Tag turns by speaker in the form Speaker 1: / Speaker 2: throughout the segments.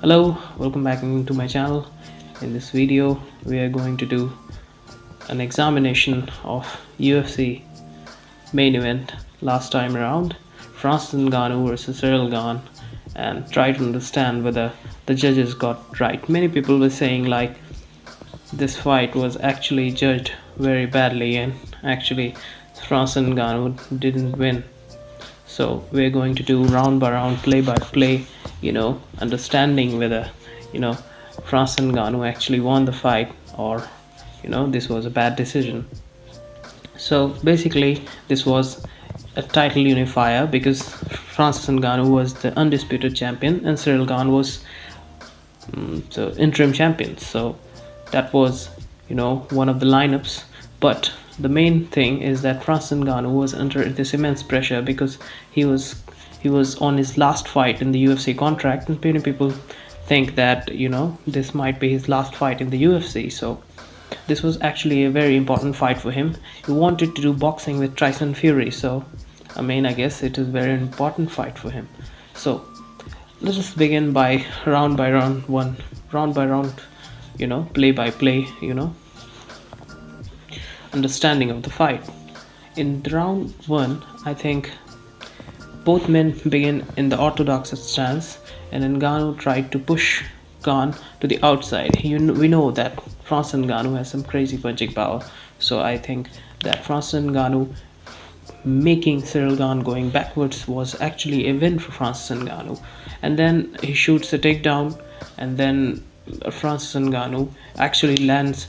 Speaker 1: Hello, welcome back to my channel. In this video we are going to do an examination of UFC main event last time around, Francis Ngannou versus Cyril Gane, and try to understand whether the judges got right. Many people were saying like this fight was actually judged very badly and actually Francis Ngannou didn't win. So we're going to do round by round, play by play, understanding whether, you know, Francis Ngannou actually won the fight or, this was a bad decision. So basically, this was a title unifier because Francis Ngannou was the undisputed champion and Cyril Gane was the interim champion. So that was, one of the lineups. But the main thing is that Francis Ngannou was under this immense pressure because he was on his last fight in the UFC contract, and many people think that this might be his last fight in the UFC. So this was actually a very important fight for him. He wanted to do boxing with Tyson Fury, so I guess it is a very important fight for him. So let us begin by round one, round by round, play by play, understanding of the fight. In round one, I think both men begin in the orthodox stance, and Ngannou tried to push Gane to the outside. We know that Francis Ngannou has some crazy punching power, so I think that Francis Ngannou making Cyril Gane going backwards was actually a win for Francis Ngannou. And then he shoots a takedown, and then Francis Ngannou actually lands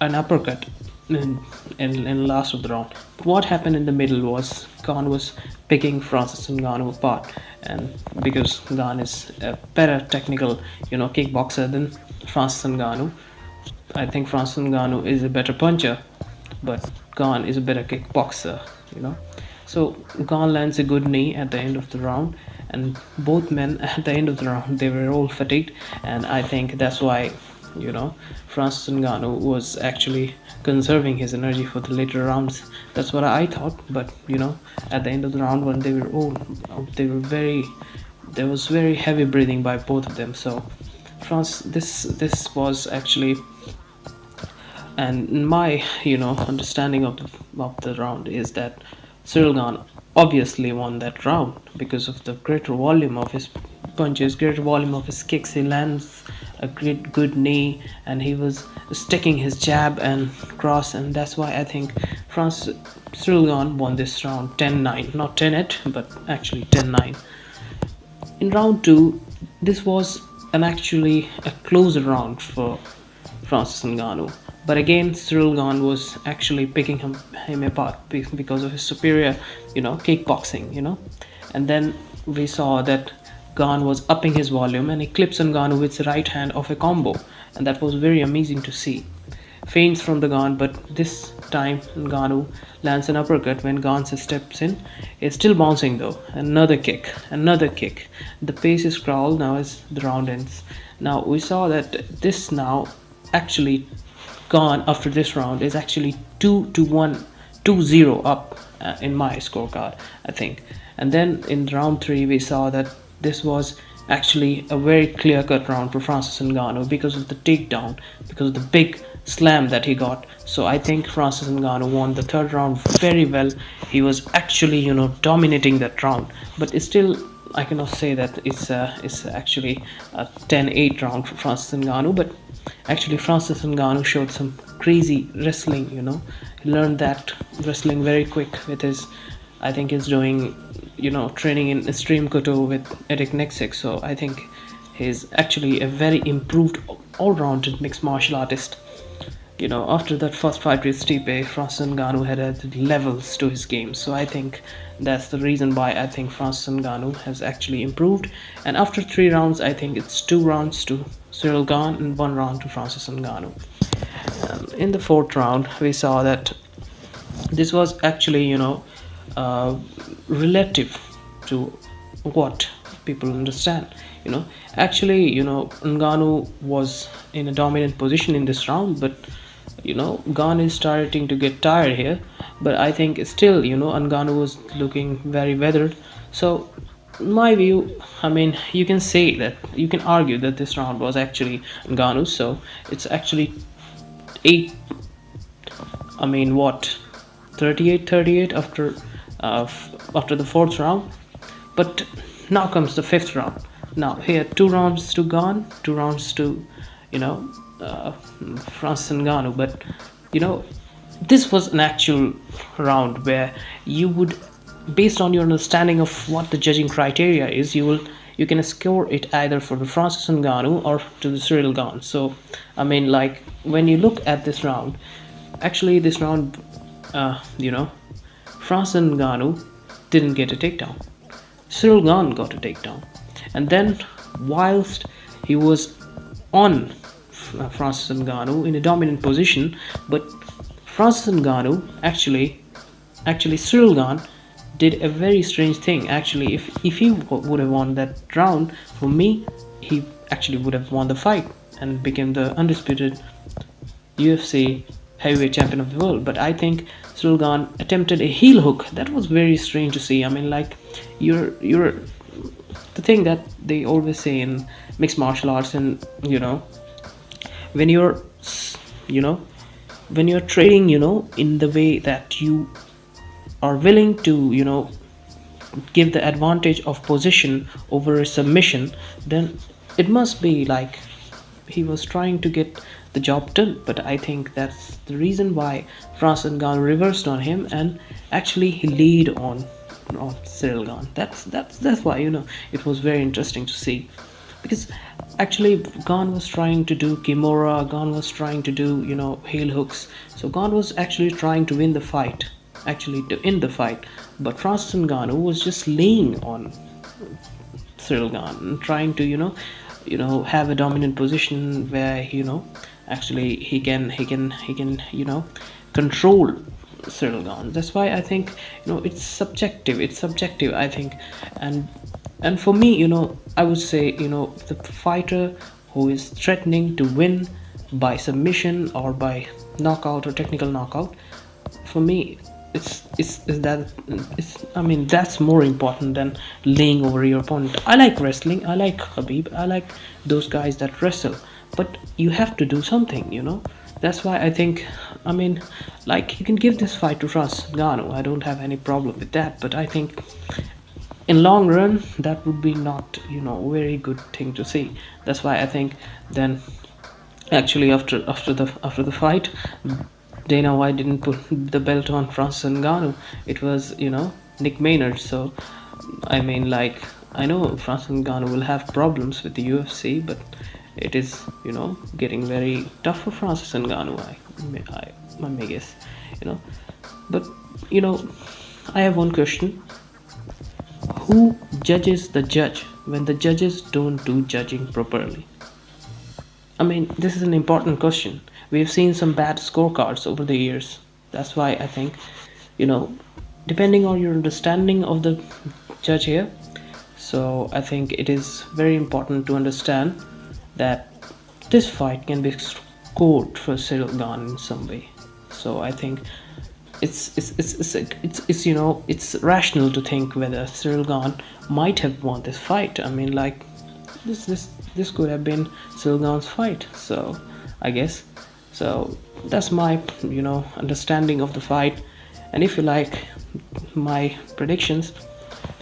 Speaker 1: an uppercut in last of the round. But what happened in the middle was Gane was picking Francis Ngannou apart, and because Gane is a better technical, kickboxer than Francis Ngannou, I think Francis Ngannou is a better puncher, but Gane is a better kickboxer, you know. So Gane lands a good knee at the end of the round, and both men at the end of the round they were all fatigued, and I think that's why Francis Ngannou was actually conserving his energy for the later rounds. That's what I thought, but at the end of the round when they were very there was very heavy breathing by both of them. So France this was actually, and my understanding of the round is that Cyril Gane obviously won that round because of the greater volume of his punches, greater volume of his kicks. He lands a great good knee, and he was sticking his jab and cross, and that's why I think Cyril Gane won this round 10-9, not 10-8, but actually 10-9. In round two, this was actually a closer round for Francis Ngannou. But again, Cyril Gane was actually picking him apart because of his superior, kickboxing, And then we saw that Gane was upping his volume, and he clips Ngannou with the right hand of a combo, and that was very amazing to see. Feints from the Gane, but this time Ngannou lands an uppercut when Gane steps in. Is still bouncing though. Another kick, another kick. The pace is crawled now as the round ends. Now we saw that this now actually Gane after this round is actually 2-1, 2-0 up in my scorecard, I think. And then in round three we saw that this was actually a very clear-cut round for Francis Ngannou because of the takedown, because of the big slam that he got. So I think Francis Ngannou won the third round very well. He was actually, dominating that round. But it's still, I cannot say that it's actually a 10-8 round for Francis Ngannou. But actually, Francis Ngannou showed some crazy wrestling. He learned that wrestling very quick with his. I think he's doing, training in Extreme Koto with Eric Nexik. So I think he's actually a very improved, all-rounded mixed martial artist. After that first fight with Stipe, Francis Ngannou had added levels to his game. So I think that's the reason why I think Francis Ngannou has actually improved. And after 3 rounds, I think it's 2 rounds to Cyril Gane and 1 round to Francis Ngannou. In the 4th round, we saw that this was actually, relative to what people understand. Actually, Ngannou was in a dominant position in this round, but Gane is starting to get tired here. But I think still, Ngannou was looking very weathered. So my view, I mean, you can say that, you can argue that this round was actually Ngannou. So it's actually 8, I mean, what, 38-38 after after the fourth round. But now comes the fifth round. Now here, 2 rounds to gone, 2 rounds to, you know, Francis Ngannou. But you know, this was an actual round where you would, based on your understanding of what the judging criteria is, you can score it either for the Francis Ngannou or to the Cyril Gane. So I mean, like, when you look at this round, actually this round, you know, Francis Ngannou didn't get a takedown. Cyril Gane got a takedown, and then whilst he was on Francis Ngannou in a dominant position, but Francis Ngannou actually Cyril Gane did a very strange thing. Actually, if he would have won that round, for me, he actually would have won the fight and became the undisputed UFC heavyweight champion of the world. But I think Cyril Gane attempted a heel hook. That was very strange to see. I mean, like, you're the thing that they always say in mixed martial arts, and you know, when you're, you know, when you're trading, you know, in the way that you are willing to, you know, give the advantage of position over a submission, then it must be like he was trying to get the job done. But I think that's the reason why Francis Ngannou reversed on him, and actually he lead on Cyril Gane. That's why, you know, it was very interesting to see, because actually Gane was trying to do Kimura, Gane was trying to do, you know, heel hooks. So Gane was actually trying to win the fight, actually to end the fight. But Francis Ngannou was just laying on Cyril Gane and trying to, you know, have a dominant position where, you know, actually he can you know, control Cyril Gane. That's why I think, you know, it's subjective. It's subjective, I think, and for me, you know, I would say, you know, the fighter who is threatening to win by submission or by knockout or technical knockout, for me, it's I mean, that's more important than laying over your opponent. I like wrestling, I like Khabib, I like those guys that wrestle, but you have to do something, you know. That's why I think, I mean, like, you can give this fight to Francis Ngannou, I don't have any problem with that, but I think in long run that would be not, you know, very good thing to see. That's why I think then, actually, after the fight, Dana White didn't put the belt on Francis Ngannou. It was, you know, Nick Maynard. So I mean, like, I know Francis Ngannou will have problems with the UFC, but it is, you know, getting very tough for Francis Ngannou, I may guess, you know. But, you know, I have one question: who judges the judge when the judges don't do judging properly? I mean, this is an important question. We've seen some bad scorecards over the years. That's why I think, you know, depending on your understanding of the judge here, so I think it is very important to understand that this fight can be scored for Cyril Gane in some way. So I think it's you know, it's rational to think whether Cyril Gane might have won this fight. I mean, like, this could have been Cyril Gane's fight. So I guess, so that's my, you know, understanding of the fight. And if you like my predictions,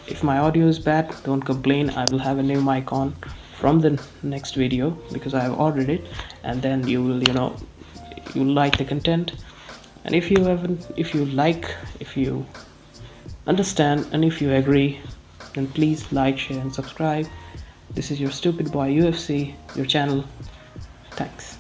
Speaker 1: if my audio is bad, don't complain. I will have a new mic on from the next video because I have ordered it, and then you will, you know, you like the content. And if you haven't, if you understand, and if you agree, then please like, share and subscribe. This is your Stupid Boy UFC, your channel. Thanks.